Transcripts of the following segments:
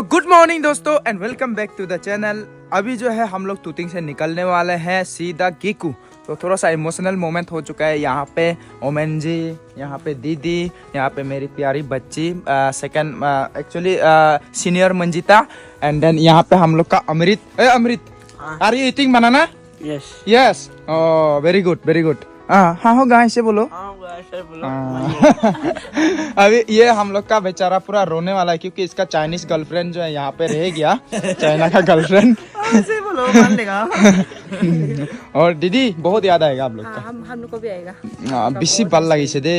Good morning दोस्तों and welcome back to the channel. अभी जो है हम लोग तूतिंग से निकलने वाले हैं सीधा गेकू। तो थोड़ा सा इमोशनल मोमेंट हो चुका है। यहाँ पे ओमेन जी, यहाँ पे दीदी, यहाँ पे मेरी प्यारी बच्ची second actually senior Manjita, and then यहाँ पे हम लोग का Amrit. Amrit, are you eating banana? Yes yes, oh very good very good. हाँ हो गाय से बोलो। अभी ये हम लोग का बेचारा पूरा रोने वाला है क्योंकि इसका चाइनीज गर्लफ्रेंड जो है यहाँ पे रह गया। चाइना का गर्लफ्रेंड ऐसे बोलो, मान लेगा। और दीदी बहुत याद आएगा आप लोग का। हम लोग को भी आएगा। बेसी ভাল লাগিছে দে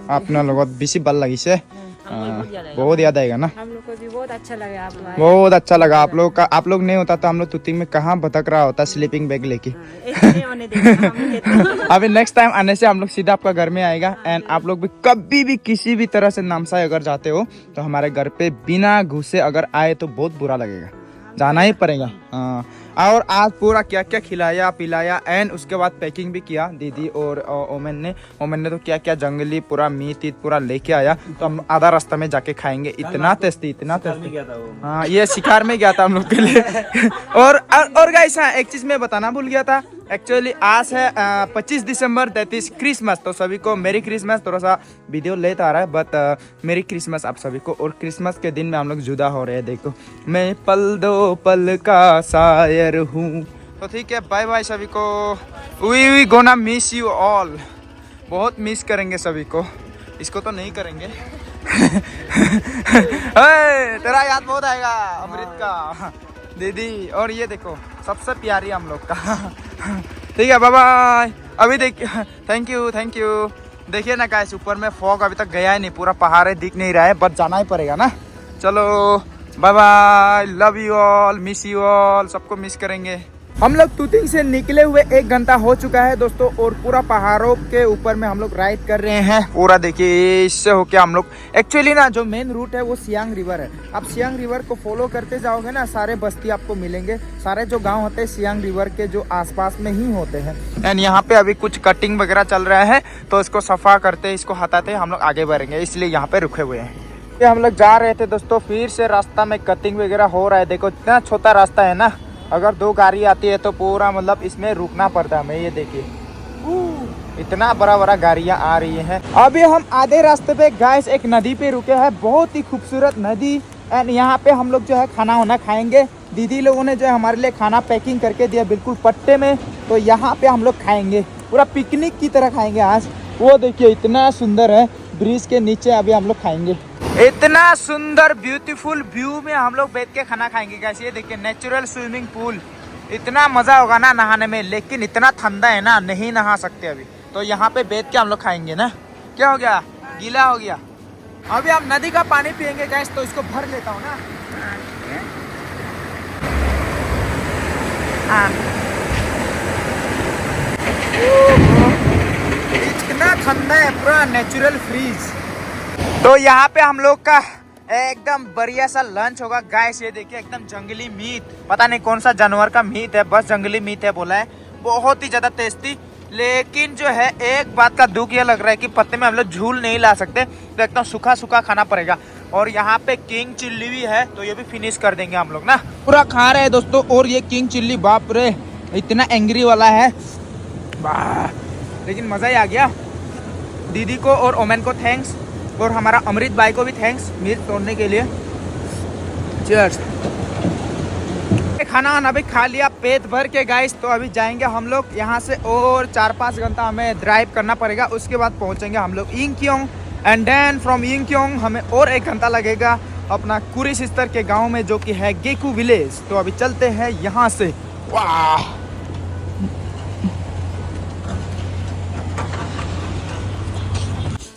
আপনার লগত বেশি ভাল লাগিছে। बहुत याद आएगा ना। हम लोग को भी बहुत अच्छा लगा आप लोग आए। बहुत अच्छा लगा आप लोग का। आप लोग नहीं होता तो हम लोग तुतिंग में कहाँ भटक रहा होता स्लीपिंग बैग लेके। ऐसे होने देगा हम लोग। अभी नेक्स्ट टाइम आने से हम लोग सीधा आपका घर में आएगा। एंड आप लोग भी कभी भी किसी भी तरह से नामसाई अगर जाते हो तो हमारे घर पे बिना घुसे अगर आए तो बहुत बुरा लगेगा, जाना ही पड़ेगा। और आज पूरा क्या क्या खिलाया पिलाया एंड उसके बाद पैकिंग भी किया दीदी और ओमेन ने तो क्या क्या जंगली पूरा मीट पूरा लेके आया। तो हम आधा रास्ता में जाके खाएंगे। इतना टेस्टी हाँ, ये शिकार में गया था हम लोग के लिए। और गाइस हाँ, एक चीज मैं बताना भूल गया था। एक्चुअली आज है 25 दिसंबर, दैट इज क्रिसमस। तो सभी को मेरी क्रिसमस। थोड़ा सा वीडियो लेट आ रहा है बट मेरी क्रिसमस आप सभी को। और क्रिसमस के दिन में हम लोग जुदा हो रहे हैं। देखो मैं पल दो पल का शायर हूँ। तो ठीक है, बाय बाय सभी को। We gonna miss you all. बहुत मिस करेंगे सभी को। इसको तो नहीं करेंगे। तेरा याद बहुत आएगा अमृत का, दीदी। और ये देखो सबसे प्यारी हम लोग का। ठीक है, बाय बाय। अभी देखिए, थैंक यू। देखिए ना गाइस, ऊपर में फॉग अभी तक गया ही नहीं, पूरा पहाड़ है, दिख नहीं रहा है, बट जाना ही पड़ेगा ना। चलो bye bye, love you all, miss you all, सबको मिस करेंगे। हम लोग तुतिंग से निकले हुए 1 घंटा हो चुका है दोस्तों। और पूरा पहाड़ों के ऊपर में हम लोग राइड कर रहे हैं। पूरा देखिए, इससे होके हम लोग एक्चुअली ना जो मेन रूट है वो सियांग रिवर है। आप सियांग रिवर को फॉलो करते जाओगे ना, सारे बस्ती आपको मिलेंगे। सारे जो गांव होते हैं सियांग रिवर के जो आसपास में ही होते हैं। एंड यहाँ पे अभी कुछ कटिंग वगैरह चल रहा है, तो इसको सफा करते, इसको हटाते हम लोग आगे बढ़ेंगे, इसलिए यहाँ पे रुके हुए हैं। ये हम लोग जा रहे थे दोस्तों, फिर से रास्ता में कटिंग वगैरह हो रहा है। देखो इतना छोटा रास्ता है ना, अगर 2 गाड़ी आती है तो पूरा मतलब इसमें रुकना पड़ता है हमें। ये देखिए इतना बड़ा गाड़ियां आ रही हैं। अभी हम आधे रास्ते पे गाइस एक नदी पे रुके हैं, बहुत ही खूबसूरत नदी। एंड यहाँ पे हम लोग जो है खाना वाना खाएंगे। दीदी लोगों ने जो है हमारे लिए खाना पैकिंग करके दिया बिल्कुल पट्टे में। तो यहाँ पे हम लोग खाएंगे, पूरा पिकनिक की तरह खाएंगे आज। वो देखिए इतना सुंदर है, ब्रिज के नीचे अभी हम लोग खाएंगे। इतना सुंदर ब्यूटीफुल व्यू में हम लोग बैठ के खाना खाएंगे गाइस। ये देखिए नेचुरल स्विमिंग पूल, इतना मजा होगा ना नहाने में। लेकिन इतना ठंडा है ना, नहीं नहा सकते अभी। तो यहाँ पे बैठ के हम लोग खाएंगे ना। क्या हो गया, गीला हो गया। अभी हम नदी का पानी पियेंगे गाइस, तो इसको भर लेता हूँ ना। इतना ठंडा है, पूरा नेचुरल फ्रीज। तो यहाँ पे हम लोग का एकदम बढ़िया सा लंच होगा गाइस। ये देखिए एकदम जंगली मीट, पता नहीं कौन सा जानवर का मीट है, बस जंगली मीट है बोला है। बहुत ही ज्यादा टेस्टी। लेकिन जो है एक बात का दुख ये लग रहा है कि पत्ते में हम लोग झूल नहीं ला सकते, तो एकदम सूखा खाना पड़ेगा। और यहाँ पे किंग चिल्ली भी है, तो ये भी फिनिश कर देंगे हम लोग ना। पूरा खा रहे हैं दोस्तों। और ये किंग चिल्ली बाप रे इतना एंग्री वाला है, लेकिन मजा ही आ गया। दीदी को और ओमेन को थैंक्स, और हमारा अमृत भाई को भी थैंक्स मीट तोड़ने के लिए। चीयर्स। खाना वाना भी खा लिया पेट भर के गाइस। तो अभी जाएंगे हम लोग यहाँ से, और 4-5 घंटा हमें ड्राइव करना पड़ेगा। उसके बाद पहुँचेंगे हम लोग Yingkiong. And then from Yingkiong हमें और 1 घंटा लगेगा अपना कुरी सिस्टर के गाँव में, जो कि है गेकू विलेज। तो अभी चलते हैं यहाँ से। वाह,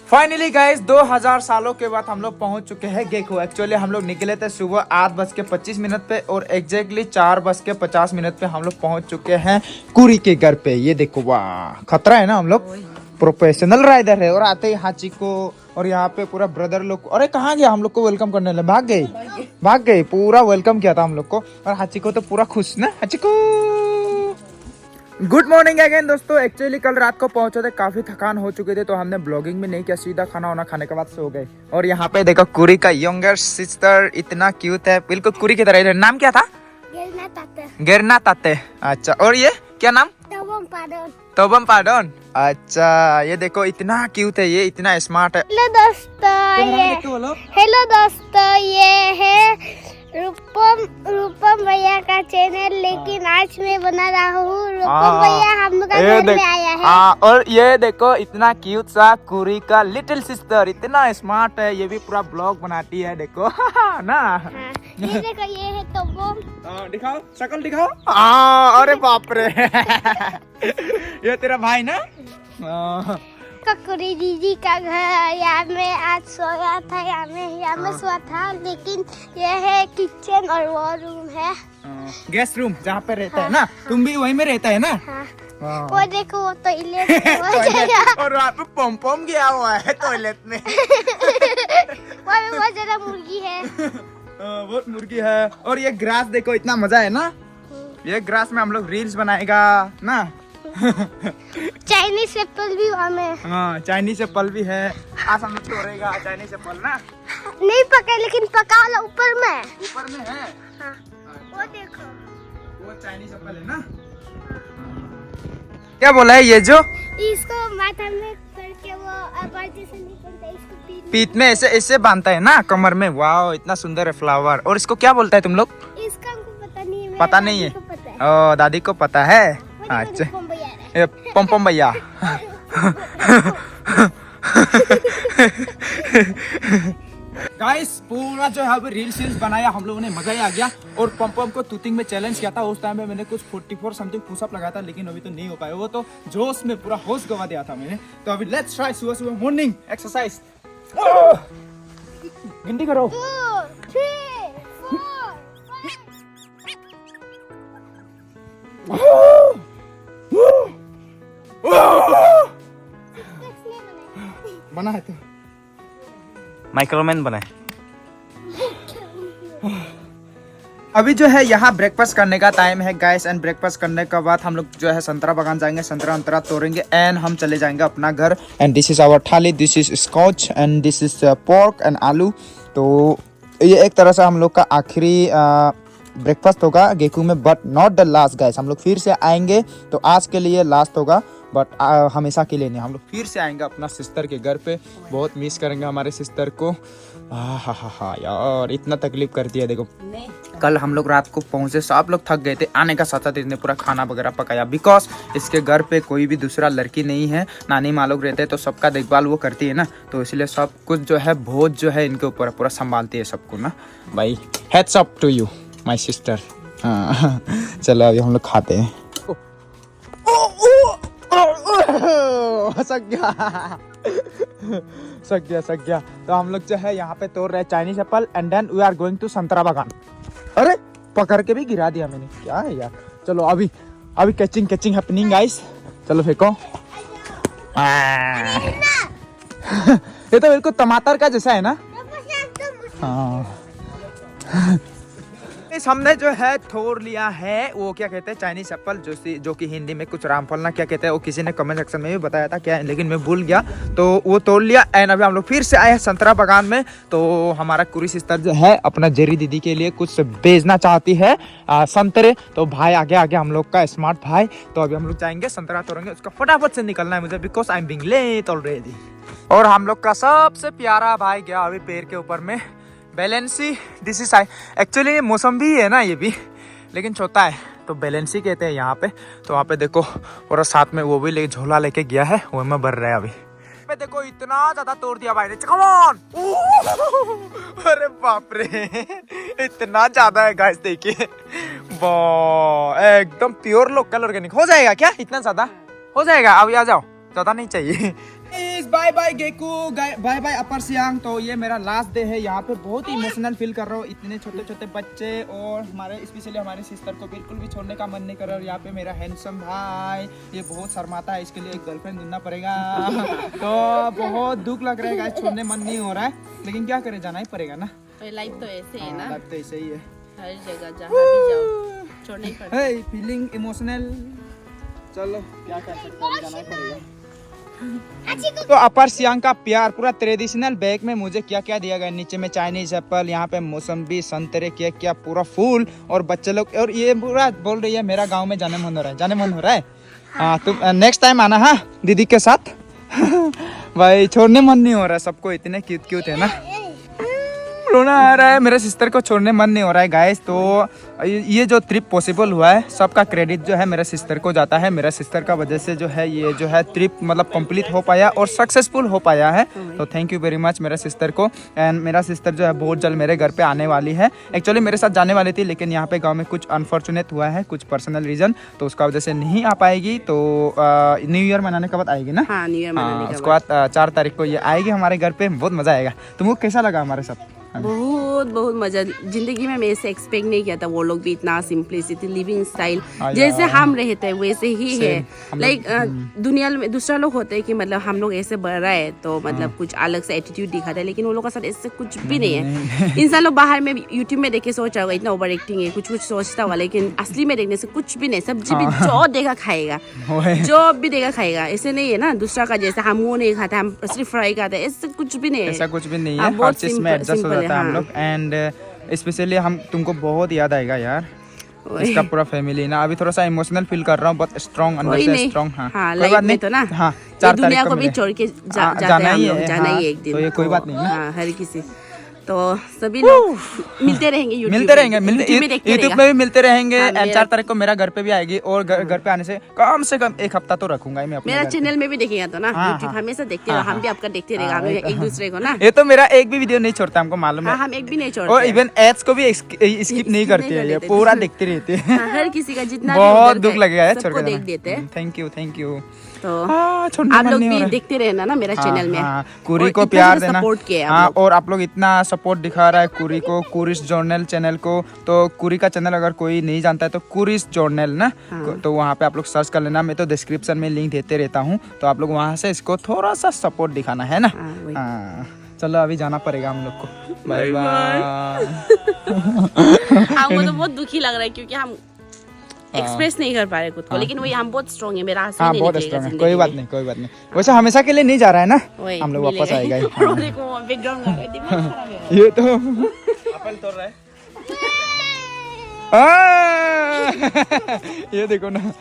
फाइनली गाइस 2000 सालों के बाद हम लोग पहुंच चुके हैं गेकू। एक्चुअली हम लोग निकले थे सुबह 8:25 पे, और एग्जैक्टली 4:50 पे हम लोग पहुंच चुके हैं कुरी के घर पे। ये देखो, वाह खतरा है ना, हम लोग प्रोफेशनल राइडर है। और आते ही हाची को और यहाँ पे पूरा ब्रदर लोग, अरे कहाँ गया हम लोग को वेलकम करने लगे, भाग गए। पूरा वेलकम किया था हम लोग को। और हाची को तो पूरा खुश ना, हाची को गुड मॉर्निंग अगेन दोस्तों। एक्चुअली कल रात को पहुंचे थे, काफी थकान हो चुके थे तो हमने ब्लॉगिंग भी नहीं किया, सीधा खाना वाना खाने के बाद सो गए। और यहाँ पे देखो कुरी का यंगर सिस्टर इतना क्यूट है, बिल्कुल कुरी की तरह। नाम क्या था? गिरना ताते। अच्छा, और ये क्या नाम? तोबम पाडन। अच्छा, ये देखो इतना क्यूट है, ये इतना स्मार्ट है। हेलो दोस्तों, ये है रूपम भैया का चैनल, लेकिन आज मैं बना रहा हूँ रूपम भैया हम लोग का घर में आया है। और ये देखो इतना क्यूट सा कुरी का लिटिल सिस्टर, इतना स्मार्ट है, ये भी पूरा ब्लॉग बनाती है, देखो ना। हाँ, ये देखो, ये है तोबम। दिखाओ, शक्ल दिखाओ। अरे बाप रे ये तेरा भाई ना? ककुरी दीदी का घर है, यहाँ में आज सोया था, यहाँ में सोया था, लेकिन ये है किचन और वो रूम है, गेस्ट रूम जहाँ पे रहता है ना। तुम भी वहीं में रहता है ना? हाँ। हाँ। वो देखो, वो टॉयलेट और वहाँ पे पम गया हुआ है टॉयलेट में वहाँ पे बहुत ज्यादा मुर्गी है। बहुत मुर्गी है। और ये ग्रास देखो, इतना मजा है ना। ये ग्रास में हम लोग रील्स बनाएगा ना। चाइनीज एप्पल भी वहाँ में। हाँ, चाइनीज एप्पल भी है। आज हम लोग तोड़ेगा चाइनीज एप्पल ना। नहीं पका, लेकिन पका वाला ऊपर में। ऊपर में है। हाँ। वो देखो, वो चाइनीज एप्पल है ना। क्या बोला है ये जो? इसको माथा में करके वो आवाज जैसे निकलता है, इसको पीठ में ऐसे ऐसे बांधता है ना, कमर में। वाह, इतना सुंदर है फ्लावर। और इसको क्या बोलता है तुम लोग? इसका हमको पता नहीं है। पता नहीं है? पता है। ओ, दादी को पता है। अच्छा, पम भैया गाइस, पूरा जो है अभी रील्स बनाया हम लोगों ने, मजा ही आ गया। और पम को टूथिंग में चैलेंज किया था, उस टाइम में मैंने कुछ 44 समथिंग पुशअप लगाया था, लेकिन अभी तो नहीं हो पाया। वो तो जोश में पूरा होश गवा दिया था मैंने। तो अभी लेट्स ट्राई सुबह मॉर्निंग एक्सरसाइज। गिनती करो। 2, 3, 4, 5 बना है तो माइक्रोमैन बनाए। अभी जो है यहाँ ब्रेकफास्ट करने का टाइम है गाइस। एंड ब्रेकफास्ट करने के बाद हम लोग जो है संतरा बागान जाएंगे, संतरा तोड़ेंगे एंड हम चले जाएंगे अपना घर। And this is our thali, this is scotch and this is pork and aloo. तो ये एक तरह से हम लोग का आखिरी ब्रेकफास्ट होगा गेकू में, but not the last guys. हम लोग फिर से आएंगे, तो आज के लिए लास्ट होगा, बट हमेशा के लिए नहीं। हम लोग फिर से आएंगे अपना सिस्टर के घर पे। बहुत मिस करेंगे हमारे सिस्टर को। हा यार, इतना तकलीफ करती है। देखो कल हम लोग रात को पहुंचे, सब लोग थक गए थे। आने का साथ साथ इसने पूरा खाना वगैरह पकाया, बिकॉज इसके घर पे कोई भी दूसरा लड़की नहीं है। नानी माँ लोग रहते हैं तो सबका देखभाल वो करती है ना, तो इसलिए सब कुछ जो है भोज जो है इनके ऊपर पूरा संभालती है सबको ना भाई। Heads up to you my sister. हाँ चलो अभी हम लोग खाते हैं। सक गया। तो हम लोग जो है यहाँ पे तोड़ रहे Chinese apple and then we are going to Santra Bagan. अरे पकड़ के भी गिरा दिया मैंने, क्या है यार। चलो अभी कैचिंग हैपनिंग गाइस। चलो फेंको। ये तो बिल्कुल टमाटर का जैसा है ना। हाँ हमने जो है तोड़ लिया है, वो क्या कहते हैं चाइनीज एप्पल, जो कि हिंदी में कुछ रामफल ना क्या कहते हैं, वो किसी ने कमेंट सेक्शन में भी बताया था क्या है, लेकिन मैं भूल गया। तो वो तोड़ लिया एंड अभी हम लोग फिर से आए हैं संतरा बागान में। तो हमारा कुरी सिस्टर जो है अपना जेरी दीदी के लिए कुछ बेचना चाहती है संतरे। तो भाई आगे हम लोग का स्मार्ट भाई। तो अभी हम लोग जाएंगे, संतरा तोड़ेंगे, उसका फटाफट से निकलना है मुझे, because I am being late already. और हम लोग का सबसे प्यारा भाई गया अभी पेड़ के ऊपर में, बैलेंसी। दिस इज एक्चुअली मौसम्बी है ना ये भी, लेकिन छोटा है तो बैलेंसी कहते हैं यहाँ पे। तो वहाँ पे देखो और साथ में वो भी झोला लेके गया है, वो में भर रहा है अभी। पे देखो इतना ज्यादा तोड़ दिया भाई ने, कम ऑन। अरे बाप रे इतना ज्यादा है गाइस, देखिए एकदम प्योर लोकल ऑर्गेनिक। हो जाएगा क्या इतना ज्यादा? हो जाएगा, अभी आ जाओ, ज्यादा नहीं चाहिए। Bye bye Geku, bye bye Upper Siang. तो ये मेरा लास्ट डे है यहाँ पे, बहुत ही इमोशनल फील कर रहा हूँ। इतने छोटे छोटे बच्चे और हमारे स्पेशली हमारे सिस्टर को बिल्कुल भी छोड़ने का मन नहीं कर रहा। और यहाँ पे मेरा हैंडसम भाई, ये बहुत शर्माता है, इसके लिए एक गर्लफ्रेंड ढूंढना पड़ेगा। तो बहुत दुख लग रहा है गाइस, छोड़ने मन नहीं हो रहा है, लेकिन क्या करें, जाना ही पड़ेगा ना। लाइफ तो ऐसे है ना, लाइफ तो ऐसे ही है, हर जगह जहाँ भी जाओ छोड़ना ही पड़ता है। Feeling emotional. चलो क्या कर सकते हैं, जाना ही पड़ेगा। तो अपर सियांग का प्यार पूरा ट्रेडिशनल बैग में मुझे क्या क्या दिया गया, नीचे में चाइनीज एप्पल, यहाँ पे मौसम्बी, संतरे, क्या पूरा फूल और बच्चे लोग, और ये पूरा बोल रही है मेरा गांव में जाने मन हो रहा है, जाने मन हो रहा है। हाँ तुम नेक्स्ट टाइम आना हाँ दीदी के साथ। भाई छोड़ने मन नहीं हो रहा है, सबको इतने क्यूट क्यूट है ना, रोना आ रहा है, मेरे सिस्टर को छोड़ने मन नहीं हो रहा है गाइस। तो ये जो ट्रिप पॉसिबल हुआ है सबका क्रेडिट जो है मेरे सिस्टर को जाता है, मेरा सिस्टर का वजह से जो है ये जो है ट्रिप मतलब कंप्लीट हो पाया और सक्सेसफुल हो पाया है। तो थैंक यू वेरी मच मेरा सिस्टर को। एंड मेरा सिस्टर जो है बहुत जल्द मेरे घर पे आने वाली है, एक्चुअली मेरे साथ जाने वाली थी लेकिन यहाँ पे गाँव में कुछ अनफॉर्चुनेट हुआ है, कुछ पर्सनल रीजन, तो उसका वजह से नहीं आ पाएगी। तो न्यू ईयर मनाने के बाद आएगी ना। हाँ न्यू ईयर मनाने के उसके बाद 4 तारीख को ये आएगी हमारे घर पे, बहुत मजा आएगा। तुमको कैसा लगा हमारे साथ? बहुत मजा, जिंदगी में मैं ऐसे एक्सपेक्ट नहीं किया था, वो लोग भी इतना सिंपलिसिटी, लिविंग स्टाइल जैसे हम रहते हैं वैसे ही है। लाइक दुनिया में दूसरा लोग होते हैं कि मतलब हम लोग ऐसे बढ़ रहा है तो मतलब कुछ अलग से एटीट्यूड दिखाता है, लेकिन वो लोग का साथ ऐसे कुछ भी नहीं है। इंसान लोग बाहर में यूट्यूब में देख के सोच रहा होगा इतना ओवर एक्टिंग है, कुछ सोचता हुआ, लेकिन असली में देखने से कुछ भी नहीं। सब्जी भी जो देखा खाएगा, जो भी देखा खाएगा, ऐसे नहीं है ना दूसरा का जैसे हम वो नहीं खाते, हम सिर्फ फ्राई खाते हैं, ऐसे कुछ भी नहीं है, ऐसा कुछ भी नहीं है, हर चीज में एडजस्ट हो जाता है हम लोग। एंड स्पेशली हम तुमको बहुत याद आएगा यार, इसका पूरा फैमिली ना। अभी थोड़ा सा इमोशनल फील कर रहा हूँ, बहुत स्ट्रॉन्ग अंदर से स्ट्रॉन्ग। हाँ लाइफ में तो ना हाँ 4 दुनिया तारीख को भी छोड़ के जाना ही है एक दिन, तो ये कोई बात नहीं ना। हाँ हर किसी, तो सभी लोग मिलते रहेंगे, यूट्यूब में भी मिलते रहेंगे। एंड 4 तारीख को मेरा घर पे भी आएगी, और घर पे आने से कम 1 हफ्ता तो रखूंगा मैं अपने मेरा चैनल में भी देखेगा तो ना, यूट्यूब हमेशा देखते रहो, हम भी आपका देखते रहेगा, हम एक दूसरे को ना। ये तो मेरा एक भी वीडियो नहीं छोड़ता, हमको मालूम है। हम एक भी नहीं छोड़ते, और इवन एड्स को भी स्किप नहीं करती है, ये पूरा देखती रहती है। हर किसी का जितना बहुत दुख लगेगा छोड़ के देख देते हैं। Thank you. तो आप लोग भी देखते रहना ना मेरा चैनल में, कुरी को प्यार देना, सपोर्ट किया। हाँ और आप लोग इतना सपोर्ट दिखा रहा है कुरी को, कुरिश जर्नल चैनल को। तो कुरी का चैनल अगर कोई नहीं जानता है तो कुरिश जर्नल ना, तो वहाँ पे आप लोग सर्च कर लेना, मैं तो डिस्क्रिप्शन में लिंक देते रहता हूँ, तो आप लोग वहाँ से इसको थोड़ा सा सपोर्ट दिखाना है ना। चलो अभी जाना पड़ेगा हम लोग को, बाय बाय। हमको तो बहुत दुखी लग रहा है क्योंकि हम एक्सप्रेस नहीं कर पा रहे खुद को, लेकिन वही हम बहुत स्ट्रॉन्ग है, मेरा हाँ बहुत स्ट्रॉन्ग है, कोई बात नहीं। वैसे हमेशा के लिए नहीं जा रहा है ना, हम लोग वापस आएगा। ये तो एप्पल तोड़ रहा है, ये देखो ना।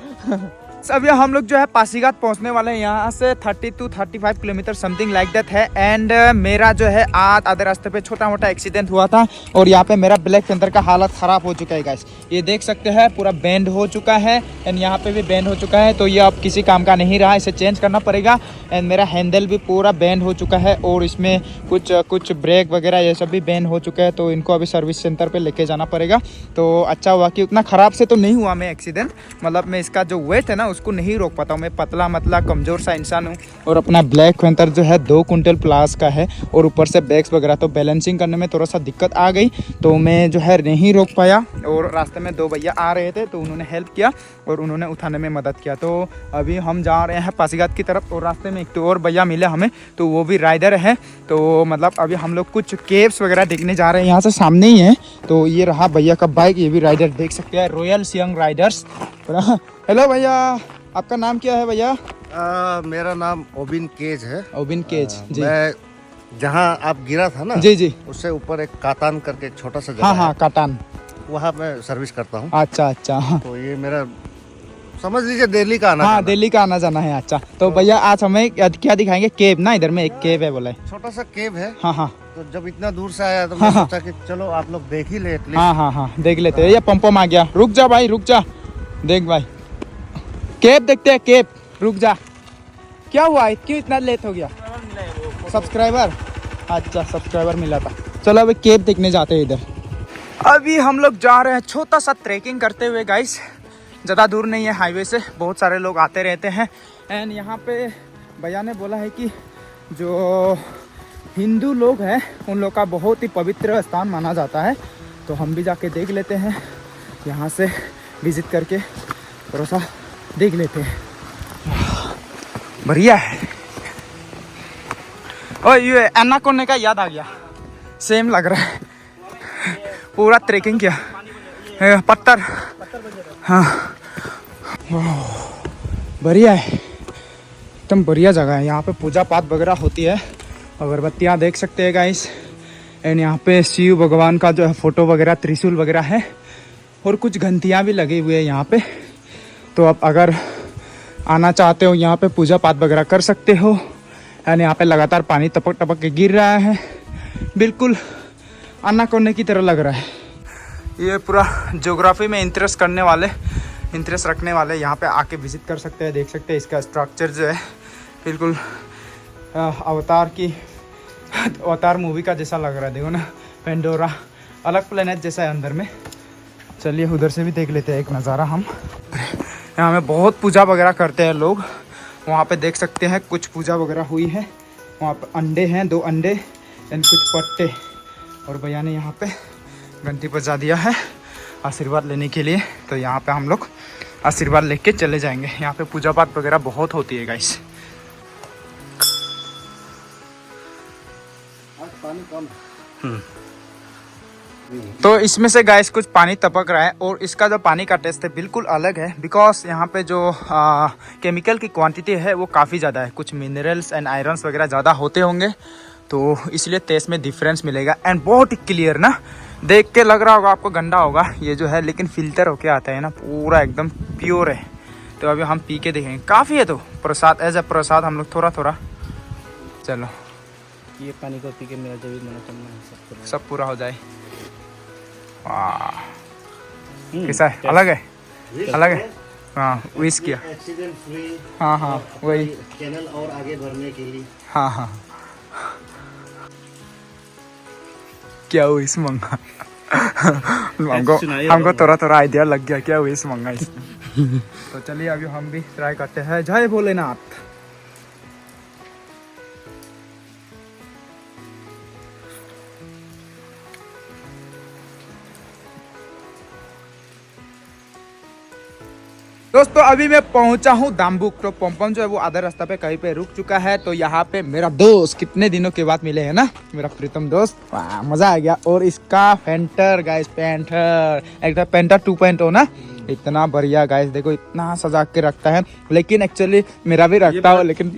अभी हम लोग जो है पासीघाट पहुंचने वाले हैं, यहाँ से 30 to 35 kilometre something like that है। एंड मेरा जो है आधे रास्ते पे छोटा मोटा एक्सीडेंट हुआ था, और यहाँ पे मेरा ब्लैक पैंथर का हालत ख़राब हो चुका है गाइस, ये देख सकते हैं पूरा बेंड हो चुका है, एंड यहाँ पे भी बेंड हो चुका है, तो ये अब किसी काम का नहीं रहा, इसे चेंज करना पड़ेगा। एंड मेरा हैंडल भी पूरा बेंड हो चुका है, और इसमें कुछ ब्रेक वगैरह ये सब भी बेंड हो चुका है, तो इनको अभी सर्विस सेंटर पे लेके जाना पड़ेगा। तो अच्छा हुआ कि उतना ख़राब से तो नहीं हुआ मैं एक्सीडेंट, मतलब मैं इसका जो वेट है ना उसको नहीं रोक पाता हूँ, मैं पतला मतला कमज़ोर सा इंसान हूँ, और अपना ब्लैक पैंथर जो है 2 कुंटल प्लस का है, और ऊपर से बैग्स वगैरह, तो बैलेंसिंग करने में थोड़ा सा दिक्कत आ गई, तो मैं जो है नहीं रोक पाया। और रास्ते में 2 भैया आ रहे थे तो उन्होंने हेल्प किया और उन्होंने उठाने में मदद किया। तो अभी हम जा रहे हैं पासीघाट की तरफ, और रास्ते में एक तो और भैया मिले हमें, तो वो भी राइडर है, तो मतलब अभी हम लोग कुछ केव्स वगैरह देखने जा रहे हैं, यहाँ से सामने ही है। तो ये रहा भैया का बाइक, ये भी राइडर देख सकते हैं, रॉयल सियांग राइडर्स। हेलो भैया, आपका नाम क्या है भैया? मेरा नाम ओबिन केज है। ओबिन केज जी। मैं जहाँ आप गिरा था ना जी, उससे ऊपर एक कातान करके एक छोटा सा जगह हाँ काटान, वहाँ मैं सर्विस करता हूँ। अच्छा। तो ये मेरा समझ लीजिए दिल्ली का आना। हाँ दिल्ली का आना जाना है। अच्छा तो भैया आज हमें क्या दिखाएंगे? केव ना, इधर में एक केव है बोला है, छोटा सा केव है। हाँ। तो जब इतना दूर से आया तो मैं सोचा कि चलो आप लोग देख ही ले एटलीस्ट। हाँ देख लेते हैं। ये पंपम आ गया, रुक जा भाई रुक जा, देख भाई केव देखते हैं, केव रुक जा। क्या हुआ, क्यों इतना लेट हो गया? सब्सक्राइबर, अच्छा सब्सक्राइबर मिला था। चलो अभी केव देखने जाते हैं इधर। अभी हम लोग जा रहे हैं छोटा सा ट्रैकिंग करते हुए गाइस, ज़्यादा दूर नहीं है, हाईवे से बहुत सारे लोग आते रहते हैं। एंड यहाँ पे भैया ने बोला है कि जो हिंदू लोग हैं उन लोग का बहुत ही पवित्र स्थान माना जाता है, तो हम भी जाके देख लेते हैं, यहाँ से विजिट करके थोड़ा सा देख लेते हैं। बढ़िया है। और ये एनाकोंडा का याद आ गया, सेम लग रहा है, पूरा ट्रैकिंग किया, पत्थर। हाँ बढ़िया है, एकदम बढ़िया जगह है। यहाँ पे पूजा पाठ वगैरह होती है, अगरबत्तियाँ देख सकते हैं गाइस। एंड यहाँ पे शिव भगवान का जो है फोटो वगैरह, त्रिशूल वगैरह है, और कुछ घंटियाँ भी लगी हुई है यहाँ पे। तो आप अगर आना चाहते हो यहाँ पे पूजा पाठ वगैरह कर सकते हो। एंड यहाँ पे लगातार पानी टपक टपक के गिर रहा है, बिल्कुल अन्ना कोने की तरह लग रहा है। ये पूरा ज्योग्राफी में इंटरेस्ट रखने वाले यहाँ पे आके विजिट कर सकते हैं, देख सकते हैं। इसका स्ट्रक्चर जो है बिल्कुल अवतार मूवी का जैसा लग रहा है, देखो ना, पेंडोरा अलग प्लेनेट जैसा है अंदर में। चलिए उधर से भी देख लेते हैं एक नज़ारा हम। यहाँ में बहुत पूजा वगैरह करते हैं लोग, वहाँ पे देख सकते हैं कुछ पूजा वगैरह हुई है। वहाँ पे अंडे हैं, 2 अंडे एंड कुछ पत्ते, और भैया ने यहाँ पे घंटी बजा दिया है आशीर्वाद लेने के लिए। तो यहाँ पे हम लोग आशीर्वाद लेके चले जाएंगे। यहाँ पे पूजा पाठ वगैरह बहुत होती है गाइस। पानी कम। तो इसमें से गाइस कुछ पानी टपक रहा है, और इसका जो पानी का टेस्ट है बिल्कुल अलग है, बिकॉज यहाँ पे जो केमिकल की क्वांटिटी है वो काफ़ी ज़्यादा है। कुछ मिनरल्स एंड आयरन्स वगैरह ज़्यादा होते होंगे, तो इसलिए टेस्ट में डिफरेंस मिलेगा। एंड बहुत ही क्लियर ना, देख के लग रहा होगा आपको गंदा होगा ये जो है, लेकिन फिल्टर होके आता है ना, पूरा एकदम प्योर है। तो अभी हम पी के देखेंगे, काफ़ी है। तो प्रसाद, एज अ प्रसाद हम लोग थोड़ा थोड़ा, चलो ये पानी को पी के मेरा जो भी मनोकामना है सब पूरा हो जाए। वाह, कैसा है? अलग है, अलग है। हाँ, विश किया। Accident free. हाँ हाँ, वही चैनल और आगे बढ़ने के लिए। हाँ हाँ। क्या विश मंगा? हमको थोड़ा थोड़ा आइडिया लग गया क्या विश मंगा इसमें। तो चलिए अभी हम भी ट्राई करते हैं। जय भोलेनाथ। दोस्तों अभी मैं पहुंचा हूं दाम्बुक। तो पम्पम जो है वो आधा रास्ता पे कहीं पे रुक चुका है। तो यहाँ पे मेरा दोस्त, कितने दिनों के बाद मिले हैं ना, मेरा प्रीतम दोस्त, वाह मजा आ गया। और इसका पेंटर गाइस, पेंटर एकदम पेंटर 2.0 ना, इतना बढ़िया गाइस, देखो इतना सजा के रखता है। लेकिन एक्चुअली मेरा भी रखता हो, लेकिन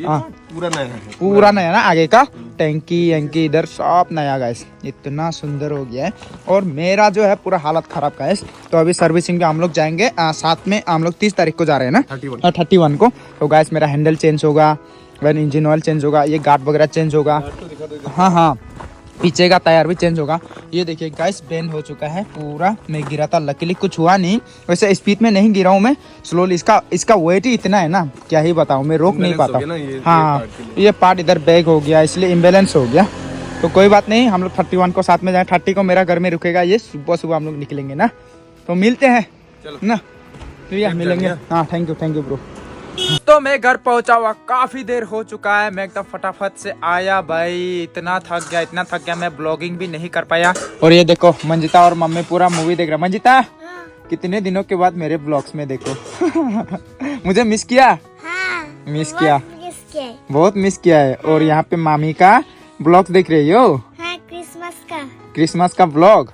पूरा नया ना, आगे का टैंकी एंकी इधर सब नया गाइस, इतना सुंदर हो गया है। और मेरा जो है पूरा हालत खराब गाइस। तो अभी सर्विसिंग पे हम लोग जाएंगे, साथ में हम लोग 30 तारीख को जा रहे हैं ना, 31 को। तो गाइस मेरा हैंडल चेंज होगा, वैन इंजन ऑयल चेंज होगा, ये गार्ड वगैरह चेंज होगा। हाँ हाँ, पीछे का टायर भी चेंज होगा। ये देखिए गाइस, बेंड हो चुका है पूरा। मैं गिरा था, लकीली कुछ हुआ नहीं, वैसे स्पीड में नहीं गिरा हूँ मैं, स्लोली। इसका वेट ही इतना है ना, क्या ही बताऊँ, मैं रोक नहीं पाता। हाँ, ये पार्ट इधर बैग हो गया, इसलिए इम्बेलेंस हो गया। तो कोई बात नहीं, हम लोग 31 को साथ में जाए। 30 को मेरा घर में रुकेगा ये, सुबह सुबह हम लोग निकलेंगे ना। तो मिलते हैं ना, तो मिलेंगे। हाँ, थैंक यू ब्रो। तो मैं घर पहुंचा हुआ काफी देर हो चुका है। मैं एकदम फटाफट से आया भाई, इतना थक गया मैं ब्लॉगिंग भी नहीं कर पाया। और ये देखो मंजिता और मम्मी पूरा मूवी देख रहा। मंजिता, कितने दिनों के बाद मेरे ब्लॉग्स में देखो। मुझे मिस किया? हाँ, मिस किया, बहुत बहुत मिस किया है। और यहाँ पे मामी का ब्लॉग देख रही हो? हाँ, क्रिसमस का ब्लॉग।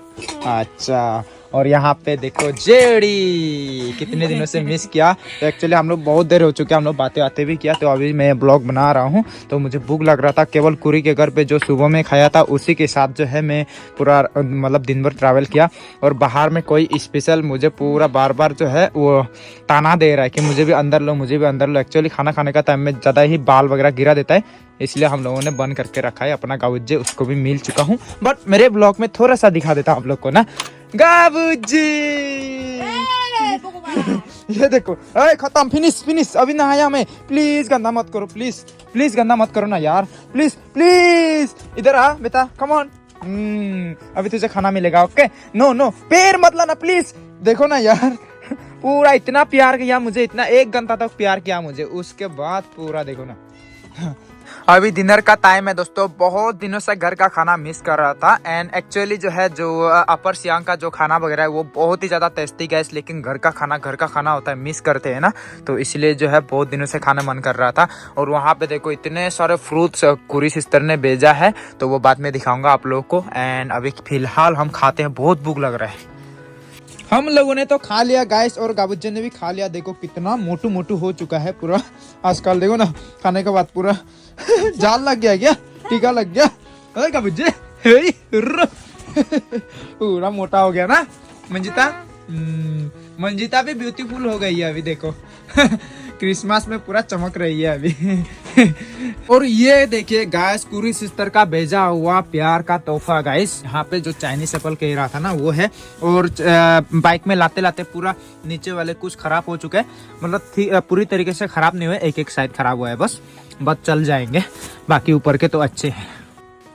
अच्छा, और यहाँ पे देखो जेडी, कितने दिनों से मिस किया। तो एक्चुअली हम लोग बहुत देर हो चुके हैं, हम लोग बातें भी किया। तो अभी मैं ब्लॉग बना रहा हूँ, तो मुझे भूख लग रहा था। केवल कुरी के घर पे जो सुबह में खाया था उसी के साथ जो है मैं पूरा मतलब दिन भर ट्रैवल किया। और बाहर में कोई स्पेशल मुझे पूरा बार बार जो है वो ताना दे रहा है कि मुझे भी अंदर लो। एक्चुअली खाना खाने का टाइम में ज़्यादा ही बाल वगैरह गिरा देता है, इसलिए हम लोगों ने बंद करके रखा है। अपना गावुज्जे उसको भी मिल चुका हूँ, बट मेरे ब्लॉग में थोड़ा सा दिखा देता हूँ आप लोग को ना। गावुज्जी, ये देखो, खत्म, फिनिश। अभी नहाया मैं, प्लीज गंदा मत करो, प्लीज गंदा मत करो ना यार, प्लीज इधर आ बेटा, कम ऑन। अभी तुझे खाना मिलेगा, ओके? नो पैर मत लाना प्लीज। देखो ना यार, पूरा इतना प्यार किया मुझे, इतना 1 घंटा तक प्यार किया मुझे, उसके बाद पूरा देखो ना। अभी डिनर का टाइम है दोस्तों। बहुत दिनों से घर का खाना मिस कर रहा था। एंड एक्चुअली जो है, जो अपर सियांग का जो खाना वगैरह है वो बहुत ही ज़्यादा टेस्टी गैस, लेकिन घर का खाना होता है, मिस करते हैं ना। तो इसलिए जो है बहुत दिनों से खाने मन कर रहा था। और वहाँ पे देखो इतने सारे फ्रूट्स कुरी सिस्टर ने भेजा है, तो वो बाद में दिखाऊंगा आप लोगों को। एंड अभी फिलहाल हम खाते हैं, बहुत भूख लग रहा है। हम लोगों ने तो खा लिया गाइस और गाबुज्जन ने भी खा लिया। देखो कितना मोटू मोटू हो चुका है पूरा आजकल। देखो ना खाने के बाद पूरा जाल लग गया क्या, टीका लग गया। अरे गाबुज्जे पूरा मोटा हो गया ना मंजिता। मंजिता भी ब्यूटीफुल हो गई है अभी देखो। क्रिसमस में पूरा चमक रही है अभी। और ये देखिए गाइस कुरी सिस्टर का भेजा हुआ प्यार का तोहफा गाइस। यहाँ पे जो चाइनीज एप्पल कह रहा था ना वो है। और बाइक में लाते लाते पूरा नीचे वाले कुछ खराब हो चुके हैं, मतलब पूरी तरीके से खराब नहीं हुए, एक एक साइड खराब हुआ है बस चल जाएंगे, बाकी ऊपर के तो अच्छे हैं।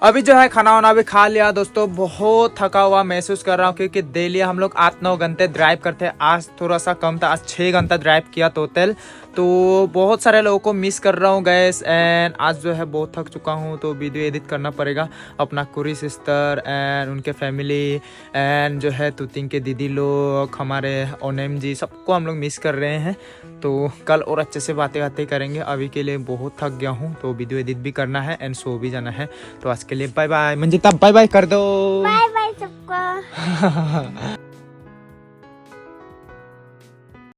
अभी जो है खाना वाना भी खा लिया दोस्तों। बहुत थका हुआ महसूस कर रहा हूँ क्योंकि डेली हम लोग 8-9 घंटे ड्राइव करते हैं। आज थोड़ा सा कम था, आज 6 घंटा ड्राइव किया टोटल। तो बहुत सारे लोगों को मिस कर रहा हूँ गैस। एंड आज जो है बहुत थक चुका हूँ तो वीडियो एडिट करना पड़ेगा। अपना कुरी सिस्टर एंड उनके फैमिली एंड जो है तुतिंग के दीदी लोग, हमारे ओनेम जी, सबको हम लोग मिस कर रहे हैं। तो कल और अच्छे से बातें करेंगे। अभी के लिए बहुत थक गया हूँ तो वीडियो एडिट भी करना है एंड सो भी जाना है। तो आज के लिए bye bye. Manjita bye bye कर दो। बाय बाय सबको।